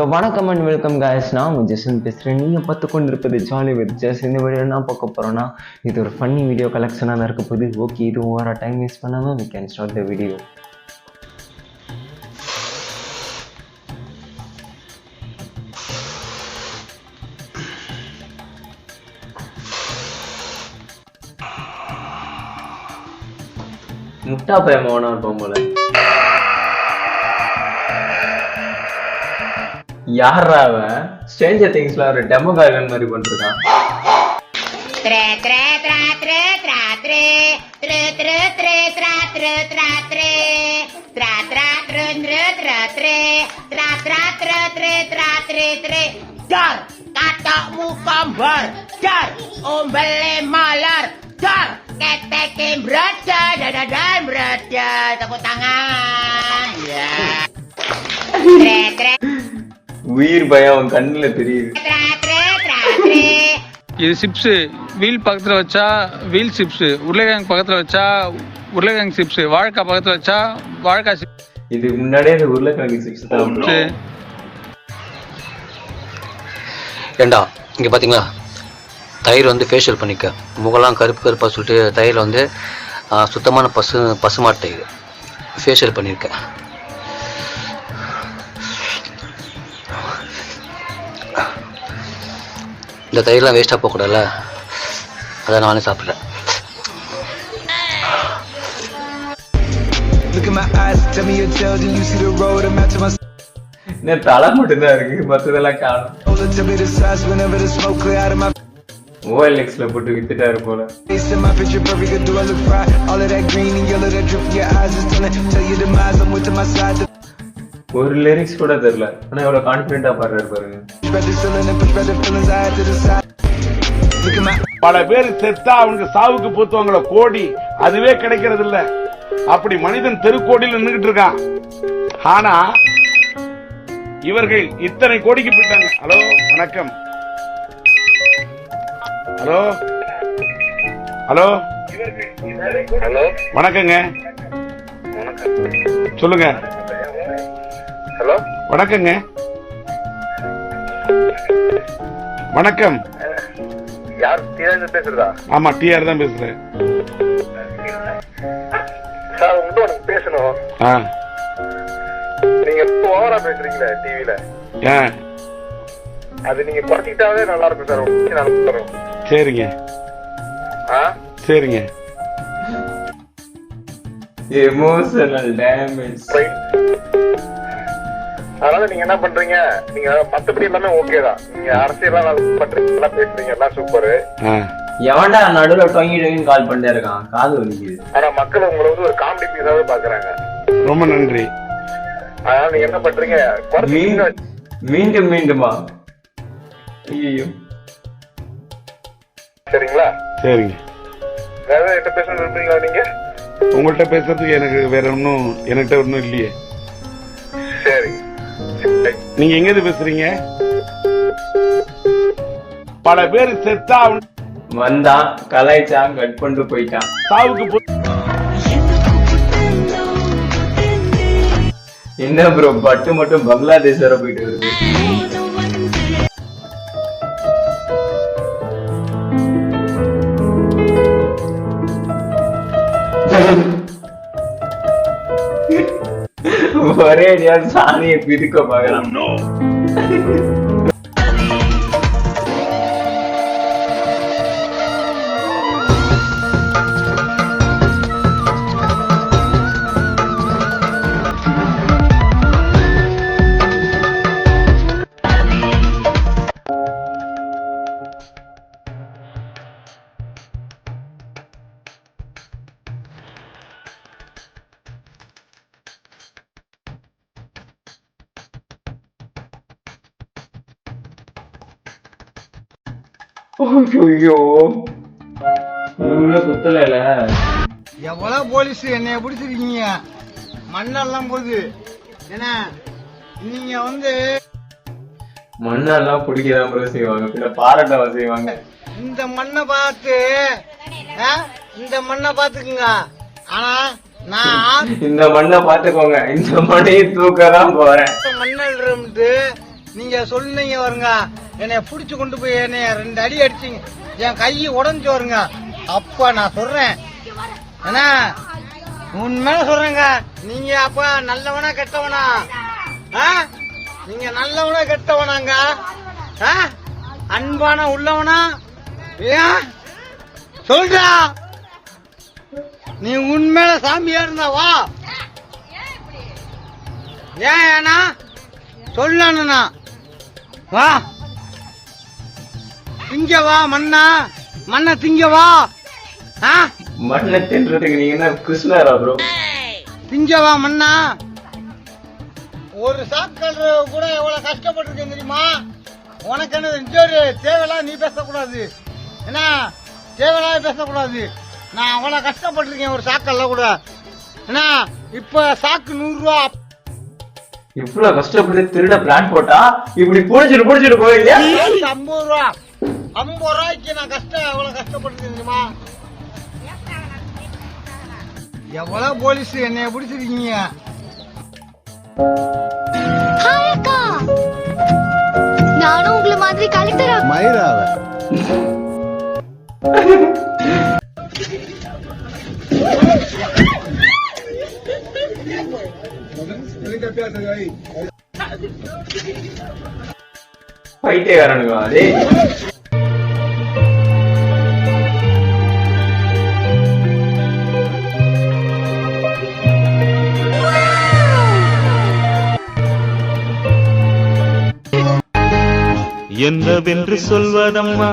So வணக்கம் and welcome guys. நான் Jason பேசுகிறேன். நீங்கள் பார்த்து கொண்டு இருப்பது ஜாலி வித் ஜெஸ். இந்த வீடியோ என்ன பார்க்க போகிறோன்னா, இது ஒரு ஃபன்னி வீடியோ கலெக்ஷனாக தான் இருக்க போகுது. ஓகே, இது ஓவரா டைம் வேஸ்ட் பண்ணாமல் we can start the video. முட்டா பயமாவனா இருப்போம் போல. யாரா அவன்? ஸ்ட்ரேஞ்சர் திங்ஸ்ல ஒரு டெமோ கார்டன் மாதிரி பண்ணிருக்கான். த்ரே த்ரே த்ரா த்ரே த்ரா த்ரே த்ரே த்ரே த்ரே த்ரா த்ரே த்ரா த்ரே த்ரா த்ரா த்ரே த்ரா த்ரே த்ரா த்ரா த்ரே த்ரே த்ரா த்ரே த்ரே dar katamu kambar dar ombele malar dar ketekin berada dan berada tepuk tangan ya. Tre tre உயிர் பயம் கண்ணுல தெரியுது. இது சிப்ஸ் வீல் பக்கத்துல வச்சா வீல் சிப்ஸ், உருளைக்கிழங்கு பக்கத்துல வச்சா உருளைக்கிழங்கு சிப்ஸ், வாழைக்காய் பக்கத்துல வச்சா வாழைக்காய் சிப்ஸ். இது முன்னாடியே இந்த உருளைக்கிழங்கு சிப்ஸ் தான். ஏண்டா இங்க பாத்தீங்களா, தயிர் வந்து ஃபேஷியல் பண்ணிக்க, முகலாம் கருப்பு கருப்பா சொல்லிட்டு தயிரில் வந்து சுத்தமான பசுமாட்டு தயிர் ஃபேஷியல் பண்ணியிருக்கேன். இந்த தயிர்லாம் வேஸ்ட்டாக போகக்கூடாதுல்ல, அதை நானே சாப்பிட்றேன். தலை மட்டும்தான் இருக்கு, மற்றதெல்லாம் காணும். OLX-ல போட்டு வித்துட்டாரு போல. ஒரு லிரிக்ஸ் கூட தெரியல, ஆனா எவ்வளவு கான்பிடென்ட்டா பாடுறாரு பாருங்க. பல பேர் செத்தா அவனுக்கு சாவுக்கு பூத்துவாங்கள கோடி, அதுவே கிடைக்கிறது இல்ல. அப்படி மனிதன் தெருக்கோடியில் நின்றுகிட்டு இருக்கான். ஆனா இவர்கள் இத்தனை கோடிக்கு போயிட்டாங்க. ஹலோ வணக்கம். ஹலோ ஹலோ ஹலோ வணக்கங்க. சொல்லுங்க. ஹலோ வணக்கங்க. வணக்கம். யார் டிஆர் பேசுறதா? ஆமா, டிஆர் தான் பேசுறேன். சார் உங்கள்கிட்ட உனக்கு பேசணும். நீங்க ஓவரா பேசுறீங்களே டிவில, அது நீங்க குறைச்சிக்கிட்டாவே நல்லா இருக்கும் சார். நல்லா வரும். சரிங்க சரிங்க. Emotional damage. அதனால நீங்க என்ன பண்றீங்க, நீங்க மத்தபடி எல்லாமே ஓகே தான். நீங்க அரசியல் பண்றீங்க, எல்லாம் பேசுறீங்க, எல்லாம் சூப்பரு. எவன்டா நடுவுல டொங்கி கால் பண்ணிட்டே இருக்கான், காது வலிக்குது. ஆனா மக்கள் உங்களை வந்து ஒரு காமெடி பீஸாவே பாக்குறாங்க. ரொம்ப நன்றி. அதனால நீங்க என்ன பண்றீங்க, மீண்டும் மீண்டுமா? ஐயோ, சரிங்களா? சரிங்க. வேற என்கிட்ட பேச விரும்புறீங்களா? நீங்க உங்கள்கிட்ட பேசுறதுக்கு எனக்கு வேற ஒன்னும் என்கிட்ட ஒன்னும் இல்லையே. சரி, நீங்க எங்க இருந்து பேசுறீங்க? பல பேர் செத்தா வந்தான், கலாய்ச்சான், கட் பண்ணிட்டு போயிட்டான். சாவுக்கு என்ன ப்ரோ, பட்டு மட்டும் பங்களாதேஷ் வர போயிட்டு இருக்கு. ஒரே சாணியை பிரிக்க பாக்கலாம். ஐயோ, குத்தல. எவ்வளவு போலீஸ் என்னைய பிடிச்சிருக்கீங்க, மண்ணெல்லாம் போகுது. ஏன்னா நீங்க வந்து மண்ணெல்லாம் பிடிக்கதான் செய்வாங்க, பாராட்டவா செய்வாங்க. இந்த மண்ணை பார்த்து இந்த மண்ணை பாத்துக்குங்க. ஆனா நான் இந்த மண்ணை பாத்துக்கோங்க, இந்த மண்ணையை தூக்கதான் போறேன். மண்ணில் இருந்து நீங்க சொன்னீங்க வருங்க, என்னை புடிச்சு கொண்டு போய் என்னைய 2 அடி அடிச்சீங்க, என் கை உடஞ்சு வருங்க. அப்ப நான் சொல்றேன் என்ன, உண்மையில சொல்றேங்க, நீங்க அப்ப நல்லவனா கெட்டவனா? நீங்க நல்லவனா கெட்டவனாங்க? அன்பான உள்ளவனா? ஏன் சொல்றா, நீ உண்மையில சாமியா இருந்தா வா. ஏன்னா சொல்லணும்னா வா, திங்க வா, மண்ண திங்க வா. மண்ணை தின்றதுக்கு நீங்க என்ன கிருஷ்ணரா ப்ரோ? திங்க வா மண்ணா. ஒரு சாக்கல் கூட எவ்வளவு கஷ்டப்பட்டிருக்கேன் தெரியுமா? உனக்கு என்ன தேவையில்லாம் நீ பேசக்கூடாது, என்ன தேவையில்லாம் பேசக்கூடாது. நான் அவ்வளவு கஷ்டப்பட்டிருக்கேன் ஒரு சாக்கல்ல கூட. என்ன இப்ப சாக்கு 100 ரூபா. இவ்வளவு கஷ்டப்பட்டு திருட பிளான் போட்டா இப்படி புடிச்சிட்டு போயிங்க. 50 ரூபா, 50 ரூபாய்க்கு நான் எவ்வளவு கஷ்டப்பட்டிருக்கேன் தெரியுமா? எவ்வளவு போலீஸ் என்னைய பிடிச்சிருக்கீங்க. ஹாய் அக்கா, நானும் உங்களை மாதிரி கலெக்டரா மயிராவ பைத்தியக்காரனுங்க அதே. என்னவென்று சொல்வதம்மா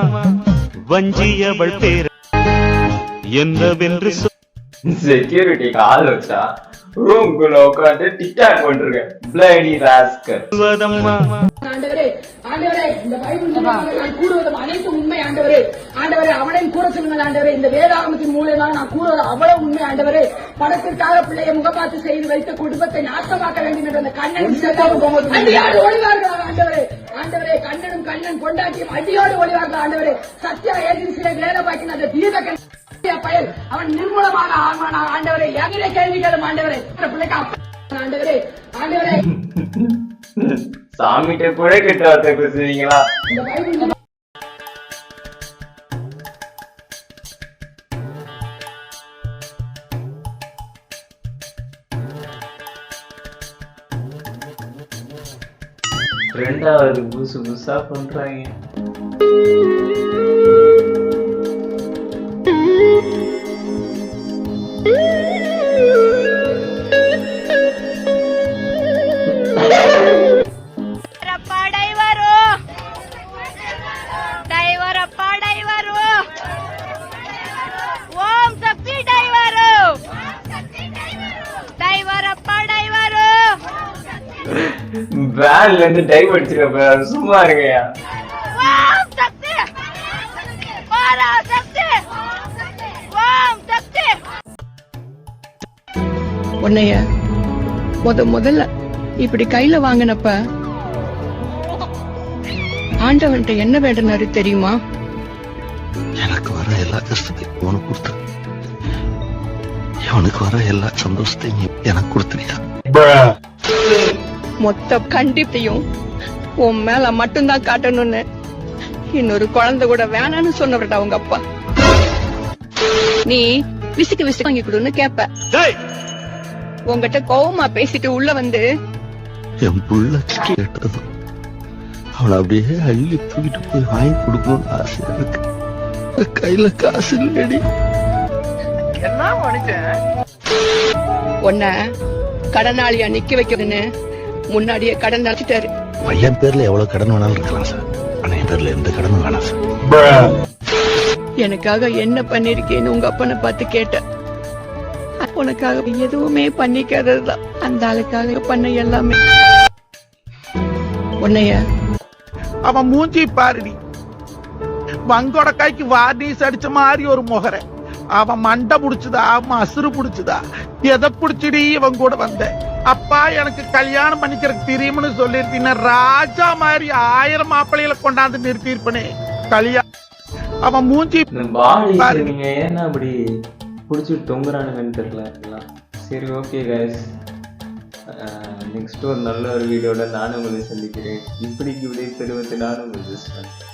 வஞ்சியவள் பேர, என்னவென்று செக்யூரிட்டிக்கு ஆள் வச்சா ரூம்குள்ள உட்காந்து டிக்டாக் பண்ணிருக்கேன். பிளடி ராஸ்கல் சொல்வதம்மா. ஆண்டவரே, ஆண்டவரே, இந்த பைபிள் மூலமாக நான் கூறுவது அனைத்தும் உண்மை ஆண்டவரே. ஆண்டவரே, அவனையும் கூட சொல்லுங்கள் ஆண்டவரே. இந்த வேதாகமத்தின் மூலமாக நான் கூறுவது அவ்வளவு உண்மை ஆண்டவரே. பணத்திற்காக பிள்ளையை முகப்பாத்து செய்து வைத்த குடும்பத்தை நாசமாக்க வேண்டும் என்ற அந்த கண்ணன் அடியோடு ஒளிவார்கள் ஆண்டவரே. ஆண்டவரே, கண்ணன் கொண்டாட்டியும் அடியோடு ஒளிவார்கள் ஆண்டவரே. சத்யா ஏஜென்சியை வேலை பார்க்கிற அந்த தீர்க்க பயல் அவன் நிர்மூலமாக ஆகுவானா ஆண்டவரே. எங்கிற கேள்விகளும் ஆண்டவரே, பிள்ளைக்கு ஆண்டவரே, ஆண்டவரே. சாமிகிட்ட கூட கெட்ட வார்த்தை பேசுவீங்களா? இந்த பைபிள் ரெண்டாவது புதுசா பண்றாங்க. வேன்ல இருந்து டைவ் அடிச்சிருக்க சும்மா இருங்கயா. உன்னைய முதல்ல இப்படி கையில வாங்கினப்ப ஆண்டவன்ட்ட என்ன வேண்டுனாரு தெரியுமா? எனக்கு வர எல்லா கஷ்டத்தையும் உனக்கு கொடுத்து, அவனுக்கு வர எல்லா சந்தோஷத்தையும் எனக்கு கொடுத்துறியா? மொத்த கண்டிப்பையும் உன் மேல மட்டும்தான் காட்டணும்னு இன்னொரு குழந்தை கூட வேணான்னு சொன்னவர்டா உங்க அப்பா. நீ விசுக்கு வாங்கி கொடுன்னு கேப்ப. உங்ககிட்ட கோவமா பேசிட்டு உள்ள வந்து என் புள்ள கேட்டதும் அவனை அப்படியே அள்ளி தூக்கிட்டு போய் வாங்கி கொடுக்கணும்னு ஆசை இருக்கு. கையில காசு இல்லடி. உன்னை கடனாளியா நிக்க வைக்கிறதுன்னு முன்னாடியே கடன் அடைச்சிட்டாரு. பையன் பேர்ல எவ்வளவு கடன் வேணாலும் இருக்கலாம் சார், ஆனா என் பேர்ல எந்த கடனும் வேணாம் சார். எனக்காக என்ன பண்ணிருக்கேன்னு உங்க அப்பனை பார்த்து கேட்ட. உனக்காக எதுவுமே பண்ணிக்காததுதான் அந்த ஆளுக்காக பண்ண எல்லாமே. உன்னைய அவன் மூஞ்சி பாருடி, வங்கோட கைக்கு வார்னிஸ் அடிச்ச மாதிரி ஒரு முகரை. அவன் மண்டை புடிச்சுதா மசுறு புடிச்சுதா எதை புடிச்சுடி இவன் கூட வந்த? அப்பா எனக்கு கல்யாணம் பண்ணிக்கிறதுக்கு தெரியும்னு சொல்லிருத்தீங்க, ராஜா மாதிரி 1000 மாப்பிள்ளைகளை கொண்டாந்து நிறுத்திருப்பனே கல்யாணம். அவன் மூஞ்சி நீங்க ஏன்னா அப்படி புடிச்சு தொங்குறானுங்கன்னு தெரியல. சரி ஓகே கைஸ், நெக்ஸ்ட் ஒரு நல்ல ஒரு வீடியோட நானும் உங்களை சந்திக்கிறேன். இப்படிக்கு விடை பெறுவது நானும் உங்கள் சிஸ்டர்.